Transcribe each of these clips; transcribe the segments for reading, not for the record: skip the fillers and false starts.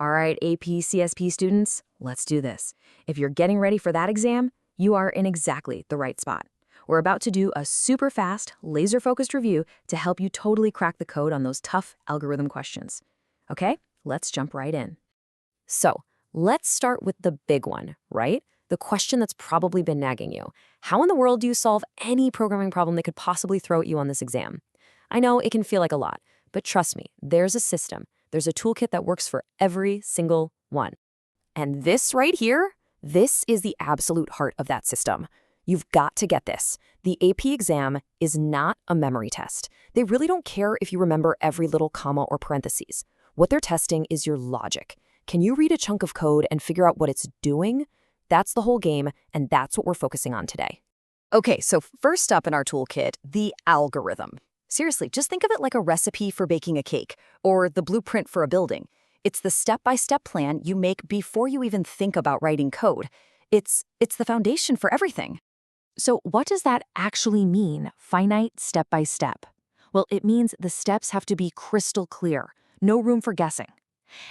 All right, AP CSP students, let's do this. If you're getting ready for that exam, you are in exactly the right spot. We're about to do a super fast, laser-focused review to help you totally crack the code on those tough algorithm questions. Okay, let's jump right in. So, let's start with the big one, right? The question that's probably been nagging you. How in the world do you solve any programming problem they could possibly throw at you on this exam? I know it can feel like a lot, but trust me, there's a system. There's a toolkit that works for every single one. And this right here, this is the absolute heart of that system. You've got to get this. The AP exam is not a memory test. They really don't care if you remember every little comma or parentheses. What they're testing is your logic. Can you read a chunk of code and figure out what it's doing? That's the whole game, and that's what we're focusing on today. Okay, so first up in our toolkit, the algorithm. Seriously, just think of it like a recipe for baking a cake or the blueprint for a building. It's the step-by-step plan you make before you even think about writing code. It's the foundation for everything. So what does that actually mean, finite step-by-step? Well, it means the steps have to be crystal clear, no room for guessing.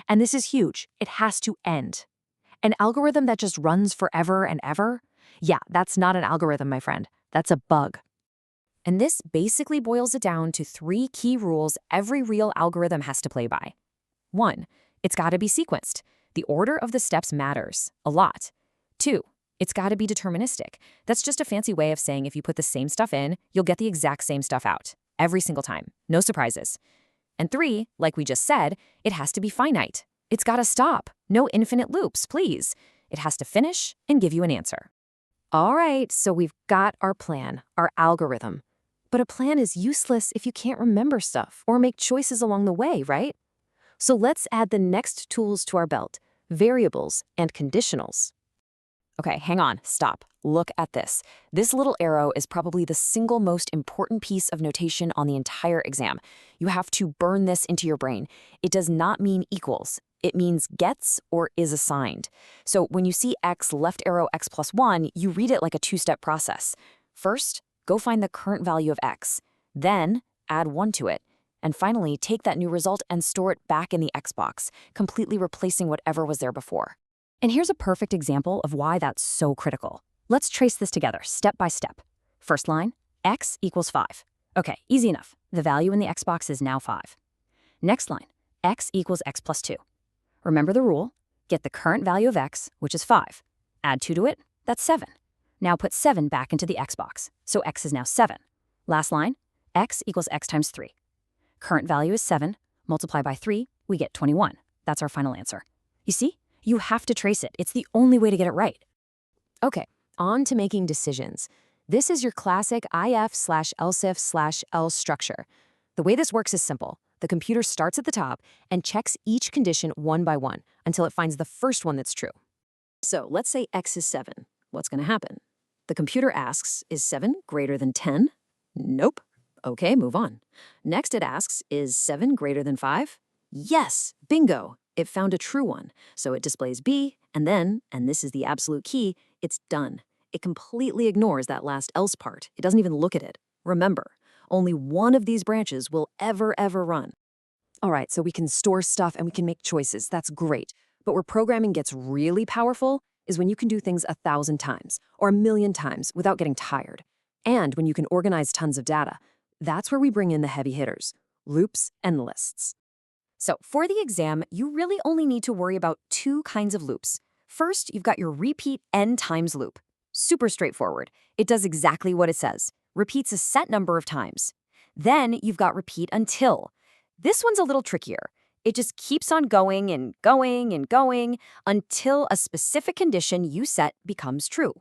And this is huge. It has to end. An algorithm that just runs forever and ever? Yeah, that's not an algorithm, my friend. That's a bug. And this basically boils it down to 3 key rules every real algorithm has to play by. 1, it's got to be sequenced. The order of the steps matters a lot. 2, it's got to be deterministic. That's just a fancy way of saying if you put the same stuff in, you'll get the exact same stuff out, every single time. No surprises. And 3, like we just said, it has to be finite. It's got to stop. No infinite loops, please. It has to finish and give you an answer. All right, so we've got our plan, our algorithm. But a plan is useless if you can't remember stuff or make choices along the way, right? So let's add the next tools to our belt, variables and conditionals. Okay, hang on, stop. Look at this. This little arrow is probably the single most important piece of notation on the entire exam. You have to burn this into your brain. It does not mean equals. It means gets or is assigned. So when you see x left arrow x plus 1, you read it like a 2-step process. First, go find the current value of x. Then, add 1 to it. And finally, take that new result and store it back in the x box, completely replacing whatever was there before. And here's a perfect example of why that's so critical. Let's trace this together, step by step. First line, x equals 5. Okay, easy enough. The value in the x box is now 5. Next line, x equals x plus 2. Remember the rule, get the current value of x, which is 5. Add 2 to it, that's 7. Now put 7 back into the x box, so x is now 7. Last line, x equals x times 3. Current value is 7, multiply by 3, we get 21. That's our final answer. You see? You have to trace it. It's the only way to get it right. Okay, on to making decisions. This is your classic if/else/else structure. The way this works is simple. The computer starts at the top and checks each condition one by one until it finds the first one that's true. So let's say x is 7. What's going to happen? The computer asks, is 7 greater than 10? Nope. Okay, move on. Next it asks, is 7 greater than 5? Yes, bingo. It found a true one. So it displays B, and then, and this is the absolute key, it's done. It completely ignores that last else part. It doesn't even look at it. Remember, only one of these branches will ever run. All right, so we can store stuff and we can make choices. That's great. But where programming gets really powerful is when you can do things 1,000 times or 1,000,000 times without getting tired. And when you can organize tons of data. That's where we bring in the heavy hitters, loops and lists. So for the exam, you really only need to worry about 2 kinds of loops. First, you've got your repeat n times loop. Super straightforward. It does exactly what it says. Repeats a set number of times. Then you've got repeat until. This one's a little trickier. It just keeps on going and going and going until a specific condition you set becomes true.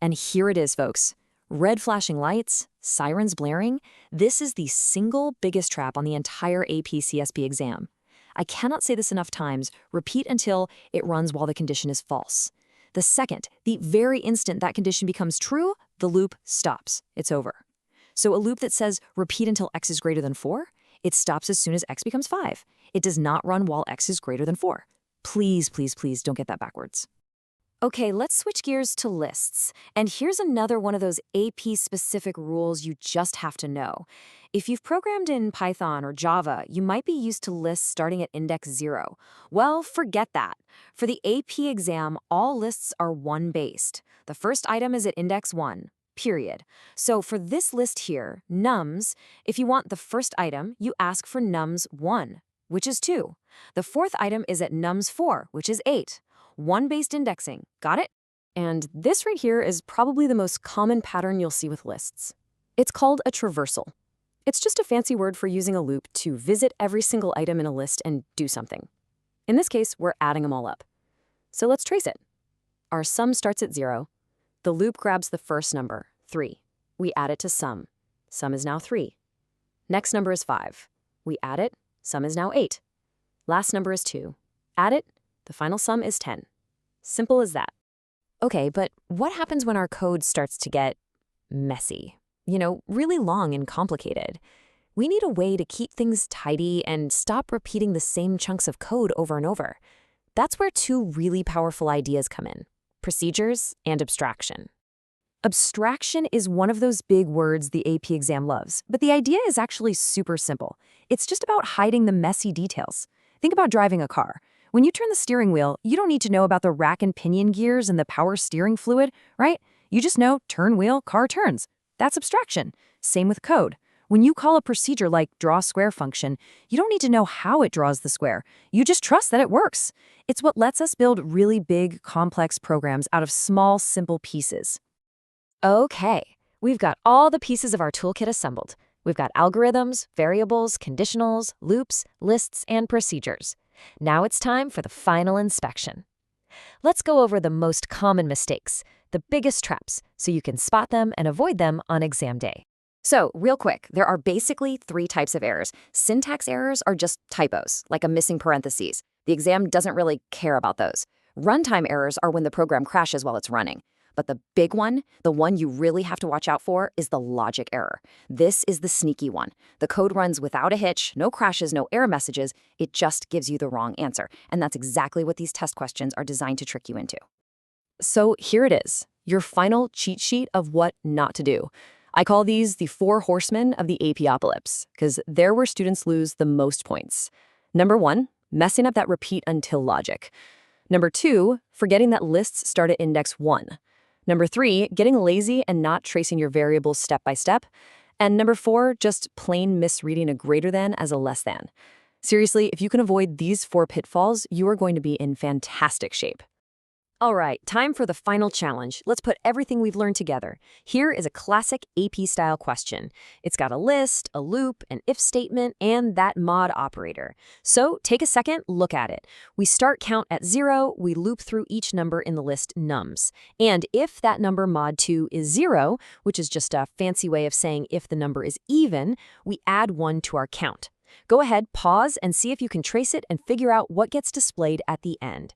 And here it is, folks. Red flashing lights, sirens blaring, this is the single biggest trap on the entire AP CSP exam. I cannot say this enough times, repeat until it runs while the condition is false. The second, the very instant that condition becomes true, the loop stops. It's over. So a loop that says repeat until x is greater than 4, it stops as soon as x becomes 5. It does not run while x is greater than 4. Please, please, please don't get that backwards. Okay, let's switch gears to lists. And here's another one of those AP-specific rules you just have to know. If you've programmed in Python or Java, you might be used to lists starting at index 0. Well, forget that. For the AP exam, all lists are 1-based. The first item is at index 1, period. So for this list here, nums, if you want the first item, you ask for nums 1, which is 2. The fourth item is at nums 4, which is 8. 1-based indexing, got it? And this right here is probably the most common pattern you'll see with lists. It's called a traversal. It's just a fancy word for using a loop to visit every single item in a list and do something. In this case, we're adding them all up. So let's trace it. Our sum starts at 0. The loop grabs the first number, 3. We add it to sum. Sum is now 3. Next number is 5. We add it. Sum is now 8. Last number is 2. Add it. The final sum is 10. Simple as that. Okay, but what happens when our code starts to get messy? Really long and complicated. We need a way to keep things tidy and stop repeating the same chunks of code over and over. That's where two really powerful ideas come in: procedures and abstraction. Abstraction is one of those big words the AP exam loves, but the idea is actually super simple. It's just about hiding the messy details. Think about driving a car. When you turn the steering wheel, you don't need to know about the rack and pinion gears and the power steering fluid, right? You just know turn wheel, car turns. That's abstraction. Same with code. When you call a procedure like draw square function, you don't need to know how it draws the square. You just trust that it works. It's what lets us build really big, complex programs out of small, simple pieces. Okay, we've got all the pieces of our toolkit assembled. We've got algorithms, variables, conditionals, loops, lists, and procedures. Now it's time for the final inspection. Let's go over the most common mistakes, the biggest traps, so you can spot them and avoid them on exam day. So, real quick, there are basically 3 types of errors. Syntax errors are just typos, like a missing parentheses. The exam doesn't really care about those. Runtime errors are when the program crashes while it's running. But the big one, the one you really have to watch out for, is the logic error. This is the sneaky one. The code runs without a hitch, no crashes, no error messages. It just gives you the wrong answer. And that's exactly what these test questions are designed to trick you into. So here it is, your final cheat sheet of what not to do. I call these the 4 horsemen of the AP-opocalypse, because they're where students lose the most points. Number 1, messing up that repeat until logic. Number 2, forgetting that lists start at index 1. Number 3, getting lazy and not tracing your variables step by step. And number 4, just plain misreading a greater than as a less than. Seriously, if you can avoid these 4 pitfalls, you are going to be in fantastic shape. All right, time for the final challenge. Let's put everything we've learned together. Here is a classic AP-style question. It's got a list, a loop, an if statement, and that mod operator. So take a second, look at it. We start count at 0, we loop through each number in the list nums. And if that number mod 2 is 0, which is just a fancy way of saying if the number is even, we add 1 to our count. Go ahead, pause, and see if you can trace it and figure out what gets displayed at the end.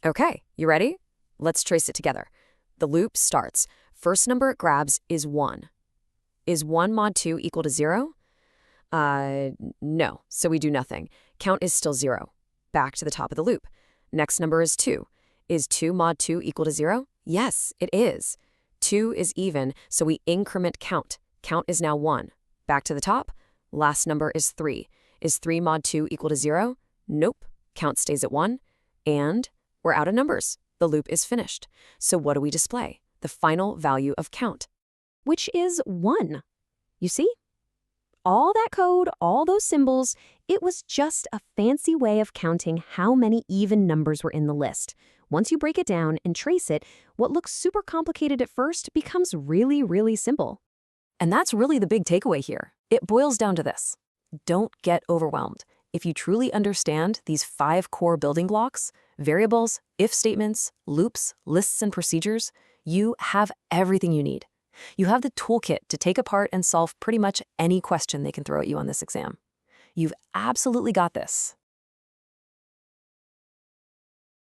Okay, you ready? Let's trace it together. The loop starts. First number it grabs is 1. Is 1 mod 2 equal to 0? No, so we do nothing. Count is still 0. Back to the top of the loop. Next number is 2. Is 2 mod 2 equal to 0? Yes, it is. 2 is even, so we increment count. Count is now 1. Back to the top. Last number is 3. Is 3 mod 2 equal to 0? Nope. Count stays at 1. And we're out of numbers. The loop is finished. So what do we display? The final value of count, which is 1. You see? All that code, all those symbols, it was just a fancy way of counting how many even numbers were in the list. Once you break it down and trace it, what looks super complicated at first becomes really, really simple. And that's really the big takeaway here. It boils down to this. Don't get overwhelmed. If you truly understand these 5 core building blocks, variables, if statements, loops, lists, and procedures, you have everything you need. You have the toolkit to take apart and solve pretty much any question they can throw at you on this exam. You've absolutely got this.